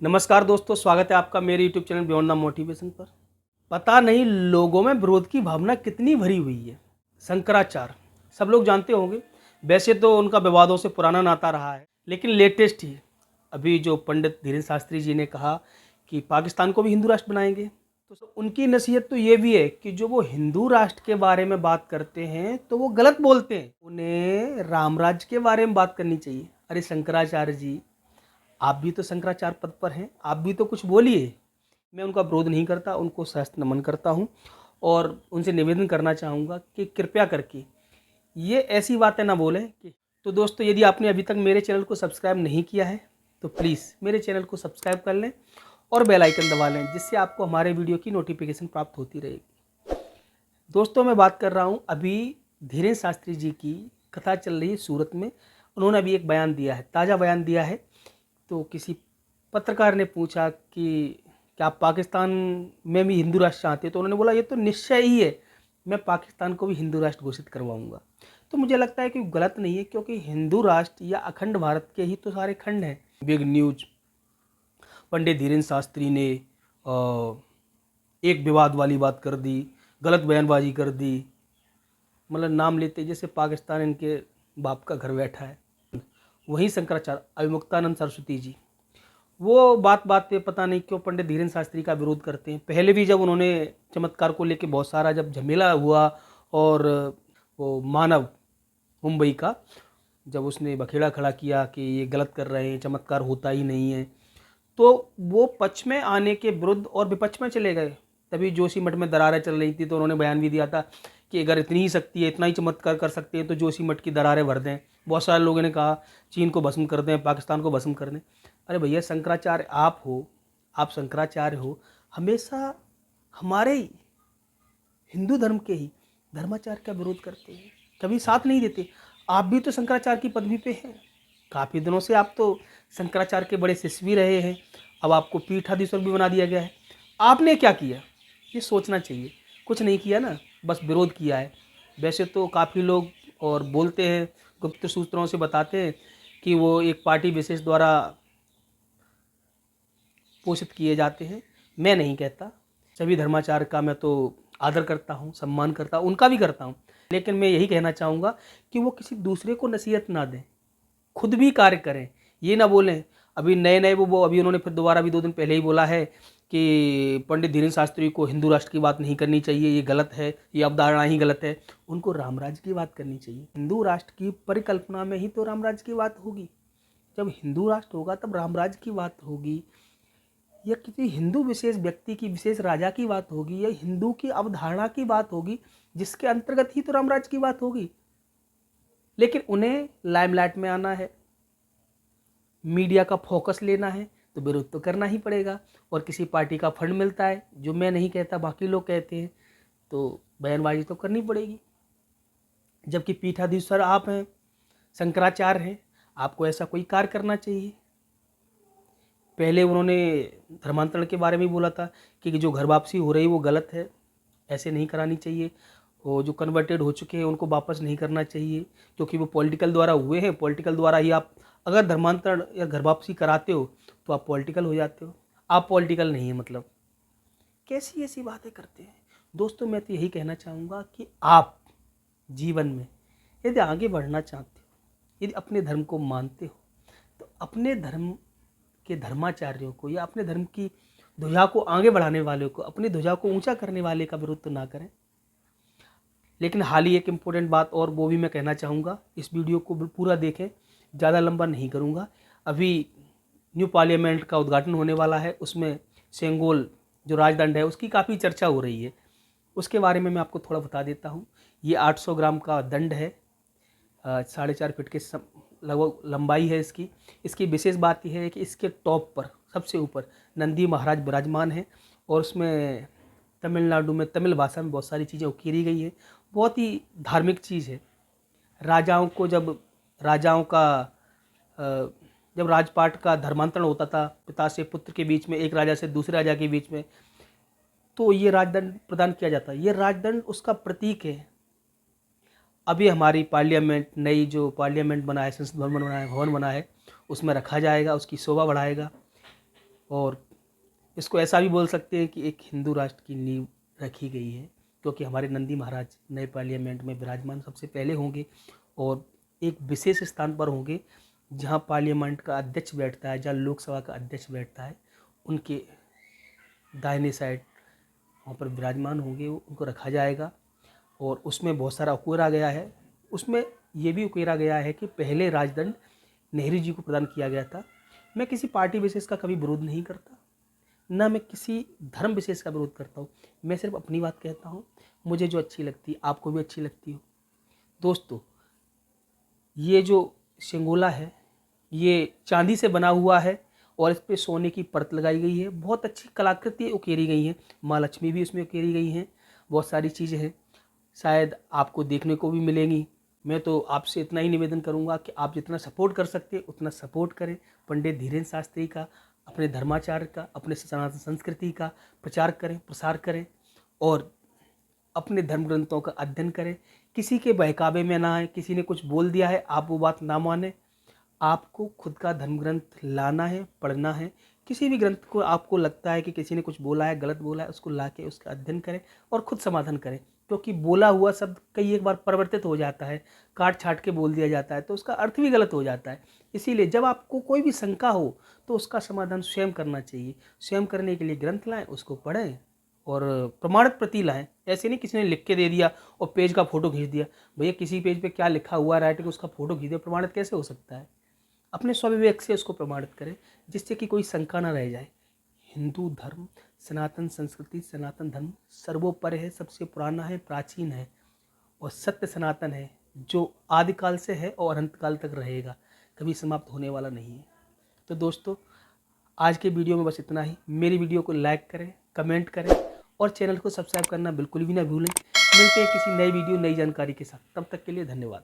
नमस्कार दोस्तों, स्वागत है आपका मेरे YouTube channel beyond the motivation पर। पता नहीं लोगों में विरोध की भावना कितनी भरी हुई है। शंकराचार्य सब लोग जानते होंगे। वैसे तो उनका विवादों से पुराना नाता रहा है, लेकिन लेटेस्ट ही अभी जो पंडित धीरेन्द्र शास्त्री जी ने कहा कि पाकिस्तान को भी हिंदू राष्ट्र बनाएंगे, तो उनकी नसीहत तो ये भी है कि जो वो हिंदू राष्ट्र के बारे में बात करते हैं तो वो गलत बोलते हैं। उन्हें राम राज्य के बारे में बात करनी चाहिए। अरे शंकराचार्य जी, आप भी तो शंकराचार्य पद पर हैं, आप भी तो कुछ बोलिए। मैं उनका विरोध नहीं करता, उनको सहस्त्र नमन करता हूँ और उनसे निवेदन करना चाहूँगा कि कृपया करके ये ऐसी बातें ना बोलें कि। तो दोस्तों, यदि आपने अभी तक मेरे चैनल को सब्सक्राइब नहीं किया है तो प्लीज़ मेरे चैनल को सब्सक्राइब कर लें और बेल आइकन दबा लें, जिससे आपको हमारे वीडियो की नोटिफिकेशन प्राप्त होती रहेगी। दोस्तों, मैं बात कर रहा हूँ अभी धीरेन्द्र शास्त्री जी की कथा चल रही है सूरत में। उन्होंने अभी एक बयान दिया है, ताज़ा बयान दिया है। तो किसी पत्रकार ने पूछा कि क्या आप पाकिस्तान में भी हिंदू राष्ट्र चाहते हैं, तो उन्होंने बोला ये तो निश्चय ही है, मैं पाकिस्तान को भी हिंदू राष्ट्र घोषित करवाऊंगा। तो मुझे लगता है कि गलत नहीं है, क्योंकि हिंदू राष्ट्र या अखंड भारत के ही तो सारे खंड हैं। बिग न्यूज पंडित धीरेन्द्र शास्त्री ने एक विवाद वाली बात कर दी, गलत बयानबाजी कर दी। मतलब नाम लेते जैसे पाकिस्तान इनके बाप का घर बैठा है। वहीं शंकराचार्य अविमुक्तानंद सरस्वती जी, वो बात बात पे पता नहीं क्यों पंडित धीरेन्द्र शास्त्री का विरोध करते हैं। पहले भी जब उन्होंने चमत्कार को लेके बहुत सारा जब झमेला हुआ और वो मानव मुंबई का जब उसने बखेड़ा खड़ा किया कि ये गलत कर रहे हैं, चमत्कार होता ही नहीं है, तो वो पक्ष में आने के विरुद्ध और विपक्ष में चले गए। तभी जोशीमठ में दरारें चल रही थी, तो उन्होंने बयान भी दिया था कि अगर इतनी ही शक्ति है, इतना ही चमत्कार कर सकते हैं, तो जोशीमठ की दरारें भर दें। बहुत सारे लोगों ने कहा चीन को भस्म कर दें, पाकिस्तान को भस्म कर दें। अरे भैया, शंकराचार्य आप हो, आप शंकराचार्य हो, हमेशा हमारे हिंदू धर्म के ही धर्माचार्य का विरोध करते हैं, कभी साथ नहीं देते। आप भी तो शंकराचार्य की पदवी पे हैं, काफ़ी दिनों से आप तो शंकराचार्य के बड़े शिष्य भी रहे हैं। अब आपको पीठाधीश्वर भी बना दिया गया है। आपने क्या किया, ये सोचना चाहिए। कुछ नहीं किया ना, बस विरोध किया है। वैसे तो काफ़ी लोग और बोलते हैं, गुप्त सूत्रों से बताते हैं कि वो एक पार्टी विशेष द्वारा पोषित किए जाते हैं। मैं नहीं कहता, सभी धर्माचार्य का मैं तो आदर करता हूँ, सम्मान करता हूँ, उनका भी करता हूँ। लेकिन मैं यही कहना चाहूँगा कि वो किसी दूसरे को नसीहत ना दें, खुद भी कार्य करें। ये ना बोलें अभी नए नए वो अभी उन्होंने फिर दोबारा भी 2 दिन पहले ही बोला है कि पंडित धीरेन्द्र शास्त्री को हिंदू राष्ट्र की बात नहीं करनी चाहिए, ये गलत है, ये अवधारणा ही गलत है। उनको राम राज्य की बात करनी चाहिए। हिंदू राष्ट्र की परिकल्पना में ही तो राम राज्य की बात होगी। जब हिंदू राष्ट्र होगा तब राम राज्य की बात होगी, या किसी हिंदू विशेष व्यक्ति की, विशेष राजा की बात होगी, या हिंदू की अवधारणा की बात होगी, जिसके अंतर्गत ही तो राम राज्य की बात होगी। लेकिन उन्हें लाइमलाइट में आना है, मीडिया का फोकस लेना है, तो विरोध तो करना ही पड़ेगा। और किसी पार्टी का फंड मिलता है, जो मैं नहीं कहता बाकी लोग कहते हैं, तो बयानबाजी तो करनी पड़ेगी। जबकि पीठाधीश्वर आप हैं, शंकराचार्य हैं, आपको ऐसा कोई कार्य करना चाहिए। पहले उन्होंने धर्मांतरण के बारे में बोला था कि जो घर वापसी हो रही वो गलत है, ऐसे नहीं करानी चाहिए। वो जो कन्वर्टेड हो चुके हैं उनको वापस नहीं करना चाहिए, क्योंकि वो पॉलिटिकल द्वारा हुए हैं। पॉलिटिकल द्वारा ही आप अगर धर्मांतरण या घर वापसी कराते हो तो आप पॉलिटिकल हो जाते हो। आप पॉलिटिकल नहीं है, मतलब कैसी ऐसी बातें करते हैं। दोस्तों, मैं तो यही कहना चाहूँगा कि आप जीवन में यदि आगे बढ़ना चाहते हो, यदि अपने धर्म को मानते हो, तो अपने धर्म के धर्माचार्यों को या अपने धर्म की ध्वजा को आगे बढ़ाने वाले को, अपनी ध्वजा को ऊंचा करने वाले का विरोध तो ना करें। लेकिन हाल ही एक इम्पोर्टेंट बात और वो भी मैं कहना चाहूँगा, इस वीडियो को पूरा देखें, ज़्यादा लंबा नहीं करूँगा। अभी न्यू पार्लियामेंट का उद्घाटन होने वाला है, उसमें सेंगोल जो राजदंड है उसकी काफ़ी चर्चा हो रही है। उसके बारे में मैं आपको थोड़ा बता देता हूँ। ये 800 ग्राम का दंड है, 4.5 फीट के लगभग लंबाई है इसकी। इसकी विशेष बात यह है कि इसके टॉप पर सबसे ऊपर नंदी महाराज विराजमान है, और उसमें तमिलनाडु में तमिल भाषा में बहुत सारी चीज़ें उकेरी गई है। बहुत ही धार्मिक चीज़ है। राजाओं को जब राजपाट का धर्मांतरण होता था पिता से पुत्र के बीच में, एक राजा से दूसरे राजा के बीच में, तो ये राजदंड प्रदान किया जाता है। ये राजदंड उसका प्रतीक है। अभी हमारी पार्लियामेंट, नई जो पार्लियामेंट बना है, संसद भवन बना है, उसमें रखा जाएगा, उसकी शोभा बढ़ाएगा। और इसको ऐसा भी बोल सकते हैं कि एक हिंदू राष्ट्र की नींव रखी गई है, क्योंकि हमारे नंदी महाराज नए पार्लियामेंट में विराजमान सबसे पहले होंगे और एक विशेष स्थान पर होंगे जहां पार्लियामेंट का अध्यक्ष बैठता है, जहां लोकसभा का अध्यक्ष बैठता है, उनके दाहिने साइड वहाँ पर विराजमान होंगे, उनको रखा जाएगा। और उसमें बहुत सारा उकेरा गया है। उसमें ये भी उकेरा गया है कि पहले राजदंड नेहरू जी को प्रदान किया गया था। मैं किसी पार्टी विशेष का कभी विरोध नहीं करता, ना मैं किसी धर्म विशेष का विरोध करता हूँ। मैं सिर्फ अपनी बात कहता हूँ, मुझे जो अच्छी लगती आपको भी अच्छी लगती हो। दोस्तों, ये जो सिंगोला है ये चांदी से बना हुआ है और इस पे सोने की परत लगाई गई है। बहुत अच्छी कलाकृति उकेरी गई हैं, माँ लक्ष्मी भी उसमें उकेरी गई हैं, बहुत सारी चीज़ें हैं, शायद आपको देखने को भी मिलेंगी। मैं तो आपसे इतना ही निवेदन करूंगा कि आप जितना सपोर्ट कर सकते हैं उतना सपोर्ट करें। पंडित धीरेन्द्र शास्त्री का, अपने धर्माचार्य का, अपने सनातन संस्कृति का प्रचार करें, प्रसार करें और अपने धर्म ग्रंथों का अध्ययन करें। किसी के बहकावे में ना आए। किसी ने कुछ बोल दिया है, आप वो बात ना माने। आपको खुद का धर्म ग्रंथ लाना है, पढ़ना है। किसी भी ग्रंथ को आपको लगता है कि किसी ने कुछ बोला है, गलत बोला है, उसको ला के उसका अध्ययन करें और खुद समाधान करें। क्योंकि बोला हुआ शब्द कई एक बार परिवर्तित हो जाता है, काट छाट के बोल दिया जाता है तो उसका अर्थ भी गलत हो जाता है। इसीलिए जब आपको कोई भी शंका हो तो उसका समाधान स्वयं करना चाहिए। स्वयं करने के लिए ग्रंथ लाएं, उसको पढ़ें और प्रमाणित प्रति लाएं। ऐसे नहीं किसी ने लिख के दे दिया और पेज का फोटो खींच दिया। भैया किसी पेज पे क्या लिखा हुआ है राइटिंग, उसका फोटो खींच दिया, प्रमाणित कैसे हो सकता है? अपने स्वविवेक से उसको प्रमाणित करें जिससे कि कोई शंका न रह जाए। हिंदू धर्म, सनातन संस्कृति, सनातन धर्म सर्वोपरि है, सबसे पुराना है, प्राचीन है और सत्य सनातन है, जो आदिकाल से है और अनंतकाल तक रहेगा, कभी समाप्त होने वाला नहीं है। तो दोस्तों, आज के वीडियो में बस इतना ही। मेरी वीडियो को लाइक करें, कमेंट करें और चैनल को सब्सक्राइब करना बिल्कुल भी ना भूलें। मिलते हैं किसी नई वीडियो, नई जानकारी के साथ। तब तक के लिए धन्यवाद।